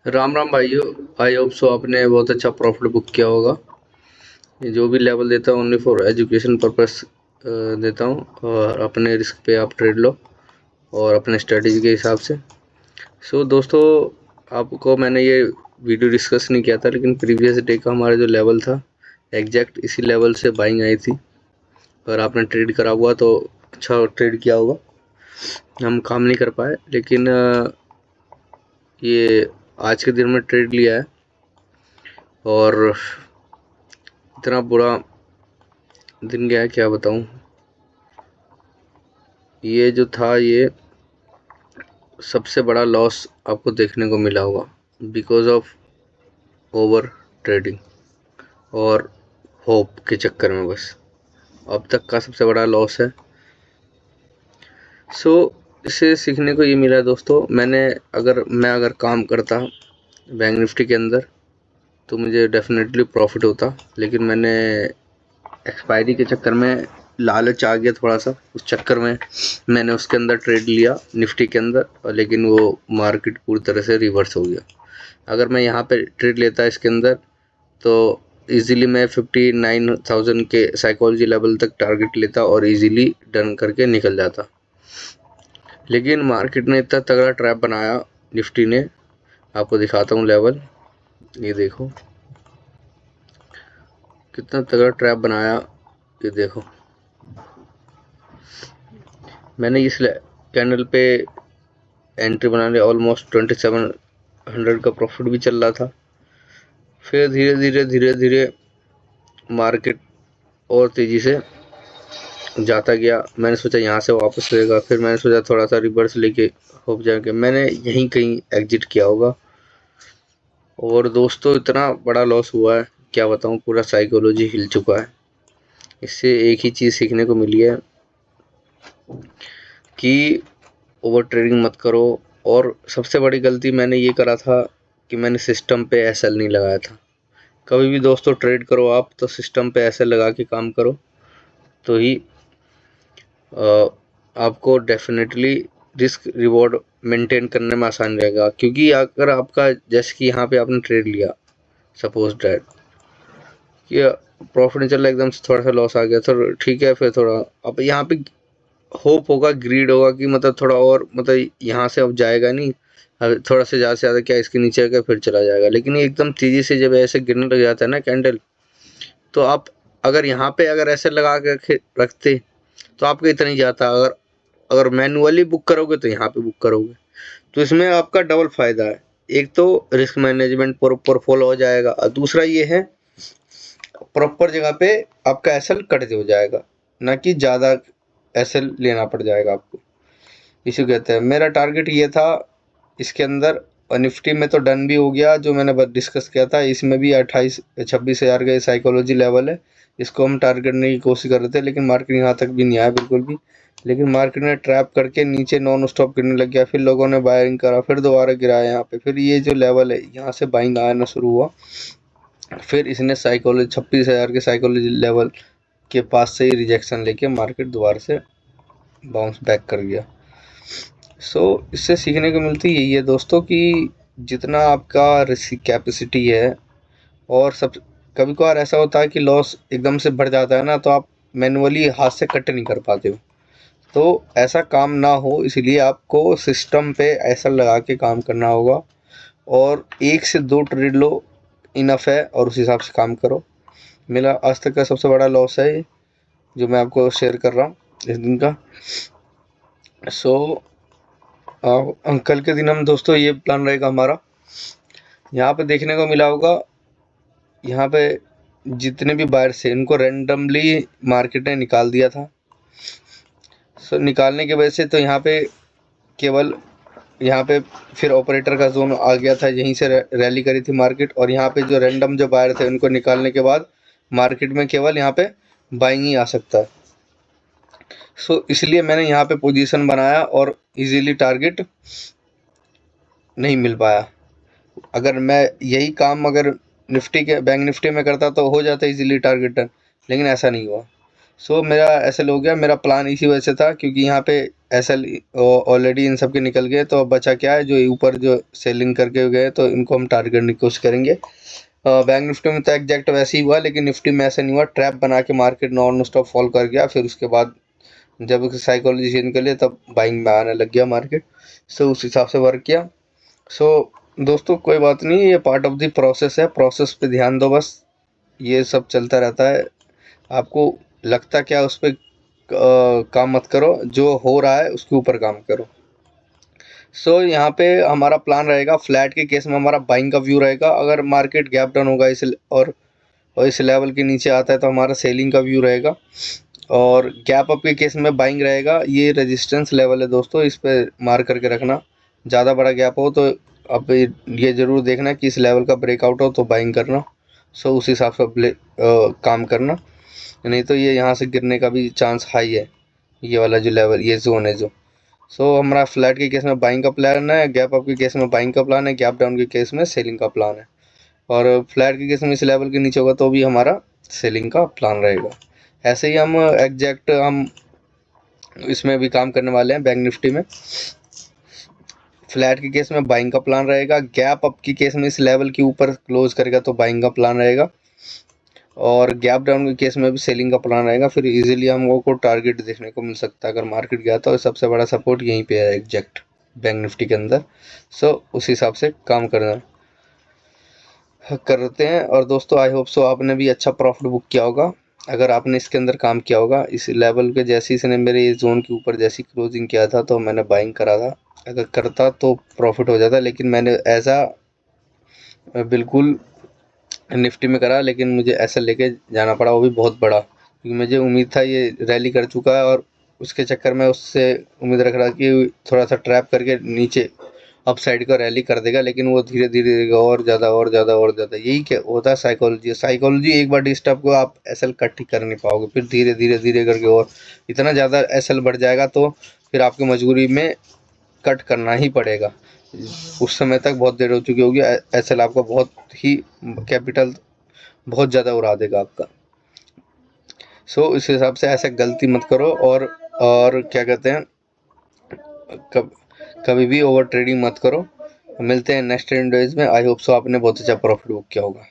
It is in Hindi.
राम राम भाइयों। आई होप सो आपने बहुत अच्छा प्रॉफिट बुक किया होगा। ये जो भी लेवल देता हूँ ओनली फॉर एजुकेशन पर्पस देता हूँ, और अपने रिस्क पे आप ट्रेड लो और अपने स्ट्रेटजी के हिसाब से। सो दोस्तों, आपको मैंने ये वीडियो डिस्कस नहीं किया था, लेकिन प्रीवियस डे का हमारा जो लेवल था एग्जैक्ट इसी लेवल से बाइंग आई थी। अगर आपने ट्रेड करा हुआ तो अच्छा ट्रेड किया होगा। हम काम नहीं कर पाए, लेकिन ये आज के दिन में ट्रेड लिया है और इतना बुरा दिन गया है क्या बताऊं। ये जो था, ये सबसे बड़ा लॉस आपको देखने को मिला होगा बिकॉज ऑफ ओवर ट्रेडिंग और होप के चक्कर में। बस अब तक का सबसे बड़ा लॉस है। सो इससे सीखने को ये मिला दोस्तों, मैं अगर काम करता बैंक निफ्टी के अंदर तो मुझे डेफिनेटली प्रॉफिट होता, लेकिन मैंने एक्सपायरी के चक्कर में लालच आ गया थोड़ा सा, उस चक्कर में मैंने उसके अंदर ट्रेड लिया निफ्टी के अंदर, और लेकिन वो मार्केट पूरी तरह से रिवर्स हो गया। अगर मैं यहाँ पे ट्रेड लेता इसके अंदर तो इजीली मैं 59,000 के साइकोलॉजी लेवल तक टारगेट लेता और इजीली डन करके निकल जाता। लेकिन मार्केट ने इतना तगड़ा ट्रैप बनाया निफ्टी ने। आपको दिखाता हूँ लेवल, ये देखो कितना तगड़ा ट्रैप बनाया। ये देखो, मैंने इस कैंडल पे एंट्री बनाने ऑलमोस्ट 2700 का प्रॉफिट भी चल रहा था। फिर धीरे धीरे मार्केट और तेज़ी से जाता गया। मैंने सोचा यहाँ से वापस लेगा, फिर मैंने सोचा थोड़ा सा रिवर्स लेके होप जाके मैंने यहीं कहीं एग्जिट किया होगा। और दोस्तों इतना बड़ा लॉस हुआ है क्या बताऊँ, पूरा साइकोलॉजी हिल चुका है। इससे एक ही चीज़ सीखने को मिली है कि ओवर ट्रेडिंग मत करो। और सबसे बड़ी गलती मैंने ये करा था कि मैंने सिस्टम पे एसएल नहीं लगाया था। कभी भी दोस्तों ट्रेड करो आप तो सिस्टम पे एसएल लगा के काम करो, तो ही आपको डेफिनेटली रिस्क रिवॉर्ड मेंटेन करने में आसान रहेगा। क्योंकि अगर आपका, जैसे कि यहाँ पे आपने ट्रेड लिया, सपोज डैट कि प्रॉफिट नहीं चल रहा, एकदम से थोड़ा सा लॉस आ गया तो ठीक है, फिर थोड़ा अब यहाँ पे होप होगा, ग्रीड होगा कि मतलब थोड़ा और, मतलब यहाँ से अब जाएगा नहीं, अब थोड़ा से ज़्यादा क्या इसके नीचे आएगा फिर चला जाएगा। लेकिन ये एकदम तेज़ी से जब ऐसे गिरने लग जाता है ना कैंडल, तो आप अगर यहाँ पे अगर ऐसे लगा के रखते तो आपको इतना ही जाता। अगर अगर मैनुअली बुक करोगे तो यहाँ पे बुक करोगे, तो इसमें आपका डबल फायदा है। एक तो रिस्क मैनेजमेंट प्रॉपर फॉलो हो जाएगा, और दूसरा ये है प्रॉपर जगह पे आपका एसएल कट हो जाएगा, ना कि ज़्यादा एसएल लेना पड़ जाएगा आपको। इसी कहते हैं मेरा टारगेट ये था इसके अंदर। और निफ्टी में तो डन भी हो गया, जो मैंने डिस्कस किया था। इसमें भी 28-26 हज़ार का साइकोलॉजी लेवल है, इसको हम टारगेट करने की कोशिश कर रहे थे, लेकिन मार्केट यहाँ तक भी नहीं आया बिल्कुल भी। लेकिन मार्केट ने ट्रैप करके नीचे नॉन स्टॉप गिरने लग गया, फिर लोगों ने बाइंग करा, फिर दोबारा गिराया यहाँ पे, फिर ये जो लेवल है यहाँ से बाइंग आना शुरू हुआ। फिर इसने साइकोलॉजी 26 हज़ार के साइकोलॉजी लेवल के पास से ही रिजेक्शन लेके मार्केट दोबारा से बाउंस बैक कर गया। सो इससे सीखने को मिलती यही है दोस्तों कि जितना आपका रिस्क कैपेसिटी है, और सब कभी कभार ऐसा होता है कि लॉस एकदम से बढ़ जाता है ना, तो आप मैनुअली हाथ से कट नहीं कर पाते हो। तो ऐसा काम ना हो, इसलिए आपको सिस्टम पे ऐसा लगा के काम करना होगा, और 1 से 2 ट्रेड लो, इनफ है, और उस हिसाब से काम करो। मेरा आज तक का सबसे बड़ा लॉस है ये, जो मैं आपको शेयर कर रहा हूँ इस दिन का। सो कल के दिन हम दोस्तों ये प्लान रहेगा हमारा। यहाँ पे देखने को मिला होगा, यहाँ पे जितने भी बायर्स थे इनको रैंडमली मार्केट ने निकाल दिया था। सो निकालने की वजह से तो यहाँ पे केवल यहाँ पे फिर ऑपरेटर का जोन आ गया था, यहीं से रैली करी थी मार्केट। और यहाँ पे जो रैंडम जो बायर थे उनको निकालने के बाद मार्केट में केवल यहाँ पे बाइंग ही आ सकता है। सो इसलिए मैंने यहाँ पे पोजीशन बनाया और इजीली टारगेट नहीं मिल पाया। अगर मैं यही काम अगर निफ्टी के बैंक निफ्टी में करता तो हो जाता इजीली टारगेट डन, लेकिन ऐसा नहीं हुआ। सो मेरा ऐसे हो गया। मेरा प्लान इसी वजह से था क्योंकि यहाँ पे एसएल ऑलरेडी इन सब के निकल गए, तो अब बचा क्या है, जो ऊपर जो सेलिंग करके गए तो इनको हम टारगेट करने की कोशिश करेंगे। बैंक निफ्टी में तो एग्जैक्ट वैसे ही हुआ, लेकिन निफ्टी में ऐसा नहीं हुआ। ट्रैप बना के मार्केट नॉन स्टॉप फॉल कर गया, फिर उसके बाद जब साइकोलॉजी चेंज कर लिया तब बाइंग में आने लग गया मार्केट। सो उस हिसाब से वर्क किया। सो दोस्तों कोई बात नहीं, ये पार्ट ऑफ द प्रोसेस है, प्रोसेस पे ध्यान दो बस, ये सब चलता रहता है। आपको लगता क्या उस पर काम मत करो, जो हो रहा है उसके ऊपर काम करो। सो यहाँ पे हमारा प्लान रहेगा, फ्लैट के केस में हमारा बाइंग का व्यू रहेगा। अगर मार्केट गैप डाउन होगा और इस लेवल के नीचे आता है तो हमारा सेलिंग का व्यू रहेगा। और गैप अप के केस में बाइंग रहेगा। ये रेजिस्टेंस लेवल है दोस्तों, इस पे मार्क करके रखना। ज़्यादा बड़ा गैप हो तो अब ये ज़रूर देखना कि इस लेवल का ब्रेकआउट हो तो बाइंग करना। सो उस हिसाब से काम करना, नहीं तो ये यहाँ से गिरने का भी चांस हाई है। ये वाला जो लेवल, ये जोन है जो। सो हमारा फ्लैट के केस में बाइंग का प्लान है, गैप अप के केस में बाइंग का प्लान है, गैप डाउन के केस में सेलिंग का प्लान है। और फ्लैट के केस में इस लेवल के नीचे होगा तो भी हमारा सेलिंग का प्लान रहेगा। ऐसे ही हम एग्जैक्ट हम इसमें भी काम करने वाले हैं बैंक निफ्टी में। फ्लैट के केस में बाइंग का प्लान रहेगा, गैप अप के केस में इस लेवल के ऊपर क्लोज करेगा तो बाइंग का प्लान रहेगा, और गैप डाउन के केस में भी सेलिंग का प्लान रहेगा। फिर इजीली हम लोगों को टारगेट देखने को मिल सकता है अगर मार्केट गया तो। सबसे बड़ा सपोर्ट यहीं पे है एग्जैक्ट बैंक निफ्टी के अंदर। सो उस हिसाब से काम करते हैं। और दोस्तों आई होप सो आपने भी अच्छा प्रॉफिट बुक किया होगा। अगर आपने इसके अंदर काम किया होगा, इस लेवल के जैसे इसने मेरे ये जोन के ऊपर जैसी क्लोजिंग किया था तो मैंने बाइंग करा था। अगर करता तो प्रॉफिट हो जाता, लेकिन मैंने ऐसा बिल्कुल निफ्टी में करा, लेकिन मुझे ऐसा लेके जाना पड़ा, वो भी बहुत बड़ा, क्योंकि मुझे उम्मीद था ये रैली कर चुका है और उसके चक्कर में उससे उम्मीद रख रहा कि थोड़ा सा ट्रैप करके नीचे अप साइड का रैली कर देगा, लेकिन वो धीरे धीरे और ज़्यादा और ज़्यादा और ज़्यादा, यही क्या होता है साइकोलॉजी। एक बार डिस्टर्ब को आप एसएल कट ही कर नहीं पाओगे, फिर धीरे धीरे धीरे करके और इतना ज़्यादा एसएल बढ़ जाएगा तो फिर आपकी मजबूरी में कट करना ही पड़ेगा। उस समय तक बहुत देर हो चुकी होगी, एसएल आपका बहुत ही कैपिटल बहुत ज़्यादा उड़ा देगा आपका। सो इस हिसाब से ऐसा गलती मत करो। और क्या कहते हैं, कभी भी ओवर ट्रेडिंग मत करो। मिलते हैं नेक्स्ट ट्रेडिंग डेज में। आई होप सो आपने बहुत अच्छा प्रॉफिट बुक किया होगा।